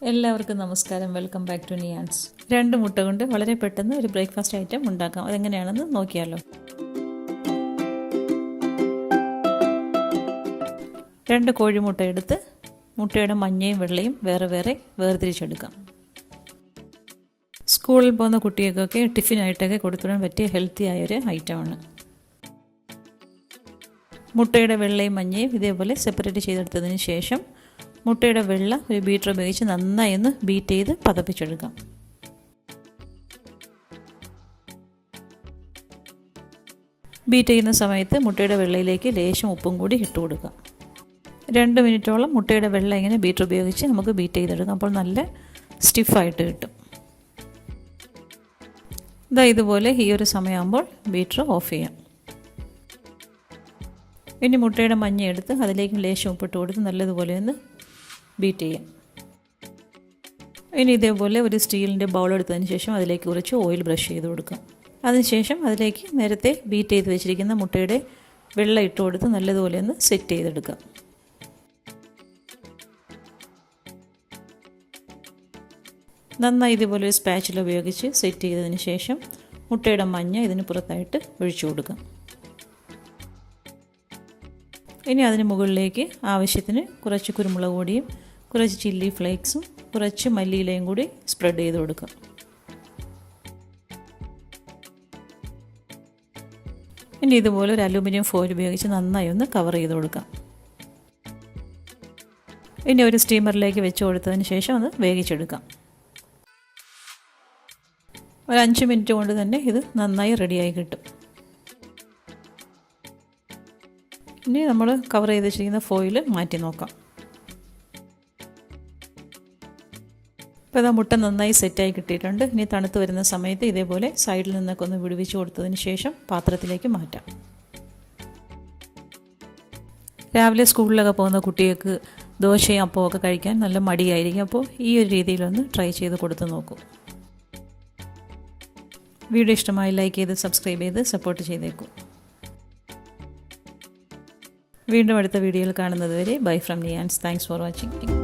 എല്ലാവർക്കും നമസ്കാരം. Welcome back to നിയാൻസ്. 2 മുട്ട കൊണ്ട് വളരെ പെട്ടെന്ന് ഒരു ബ്രേക്ക്ഫാസ്റ്റ് ഐറ്റം ഉണ്ടാക്കാം. അതെങ്ങനെയാണെന്ന് നോക്കിയാലോ. 2 കോഴിമുട്ട എടുത്ത് മുട്ടയുടെ മഞ്ഞയും വെള്ളയും വേറെ വേറെ വേർതിരിച്ചെടുക്കാം. സ്കൂളിൽ പോകുന്ന കുട്ടികൾക്കൊക്കെ ടിഫിനായിട്ടൊക്കെ കൊടുത്തുവിടാൻ പറ്റിയ ഹെൽത്തി ആയൊരു ഐറ്റമാണ്. മുട്ടയുടെ വെള്ളയും മഞ്ഞയും ഇതേപോലെ സെപ്പറേറ്റ് ചെയ്തെടുത്തതിന് ശേഷം മുട്ടയുടെ വെള്ള ഒരു ബീറ്റർ ഉപയോഗിച്ച് നന്നായി ഒന്ന് ബീറ്റ് ചെയ്ത് പതപ്പിച്ചെടുക്കാം. ബീറ്റ് ചെയ്യുന്ന സമയത്ത് മുട്ടയുടെ വെള്ളയിലേക്ക് ലേശം ഉപ്പും കൂടി ഇട്ട് കൊടുക്കാം. 2 മിനിറ്റോളം മുട്ടയുടെ വെള്ള ഇങ്ങനെ ബീറ്റർ ഉപയോഗിച്ച് നമുക്ക് ബീറ്റ് ചെയ്തെടുക്കാം. അപ്പോൾ നല്ല സ്റ്റിഫായിട്ട് കിട്ടും. ഇതുപോലെ ഈ ഒരു സമയമാകുമ്പോൾ ബീറ്റർ ഓഫ് ചെയ്യാം. ഇനി മുട്ടയുടെ മഞ്ഞ എടുത്ത് അതിലേക്ക് ലേശം ഉപ്പിട്ട് കൊടുത്ത് നല്ലതുപോലെ ഒന്ന് ബീറ്റ് ചെയ്യാം. ഇനി ഇതേപോലെ ഒരു സ്റ്റീലിൻ്റെ ബൗൾ എടുത്തതിന് ശേഷം അതിലേക്ക് കുറച്ച് ഓയിൽ ബ്രഷ് ചെയ്ത് കൊടുക്കാം. അതിനുശേഷം അതിലേക്ക് നേരത്തെ ബീറ്റ് ചെയ്ത് വെച്ചിരിക്കുന്ന മുട്ടയുടെ വെള്ളം ഇട്ട് കൊടുത്ത് നല്ലതുപോലെ ഒന്ന് സെറ്റ് ചെയ്തെടുക്കാം. നന്നായി ഇതുപോലെ ഒരു സ്പാച്ചില ഉപയോഗിച്ച് സെറ്റ് ചെയ്തതിന് ശേഷം മുട്ടയുടെ മഞ്ഞ ഇതിന് പുറത്തായിട്ട് ഒഴിച്ചു കൊടുക്കാം. ഇനി അതിന് മുകളിലേക്ക് ആവശ്യത്തിന് കുറച്ച് കുരുമുളക് പൊടിയും കുറച്ച് ചില്ലി ഫ്ലേക്സും കുറച്ച് മല്ലിയിലയും കൂടി സ്പ്രെഡ് ചെയ്ത് കൊടുക്കാം. ഇനി ഇതുപോലെ ഒരു അലൂമിനിയം ഫോയിൽ ഉപയോഗിച്ച് നന്നായി ഒന്ന് കവർ ചെയ്ത് കൊടുക്കാം. ഇനി ഒരു സ്റ്റീമറിലേക്ക് വെച്ച് കൊടുത്തതിന് ശേഷം അത് വേവിച്ചെടുക്കാം. ഒരു 5 മിനിറ്റ് കൊണ്ട് തന്നെ ഇത് നന്നായി റെഡിയായി കിട്ടും. ഇനി നമ്മൾ കവർ ചെയ്ത് വെച്ചിരിക്കുന്ന ഫോയിൽ മാറ്റി നോക്കാം. ഇപ്പോൾ മുട്ട നന്നായി സെറ്റായി കിട്ടിയിട്ടുണ്ട്. ഇനി തണുത്ത് വരുന്ന സമയത്ത് ഇതേപോലെ സൈഡിൽ നിന്നൊക്കെ ഒന്ന് വിടുവിച്ച് കൊടുത്തതിന് ശേഷം പാത്രത്തിലേക്ക് മാറ്റാം. രാവിലെ സ്കൂളിലൊക്കെ പോകുന്ന കുട്ടികൾക്ക് ദോശയും അപ്പവും ഒക്കെ കഴിക്കാൻ നല്ല മടിയായിരിക്കും. അപ്പോൾ ഈ ഒരു രീതിയിലൊന്ന് ട്രൈ ചെയ്ത് കൊടുത്ത് നോക്കൂ. വീഡിയോ ഇഷ്ടമായി ലൈക്ക് ചെയ്ത് സബ്സ്ക്രൈബ് ചെയ്ത് സപ്പോർട്ട് ചെയ്തേക്കൂ. വീണ്ടും അടുത്ത വീഡിയോയിൽ കാണുന്നത് വരെ bye from Niyans. Thanks for watching.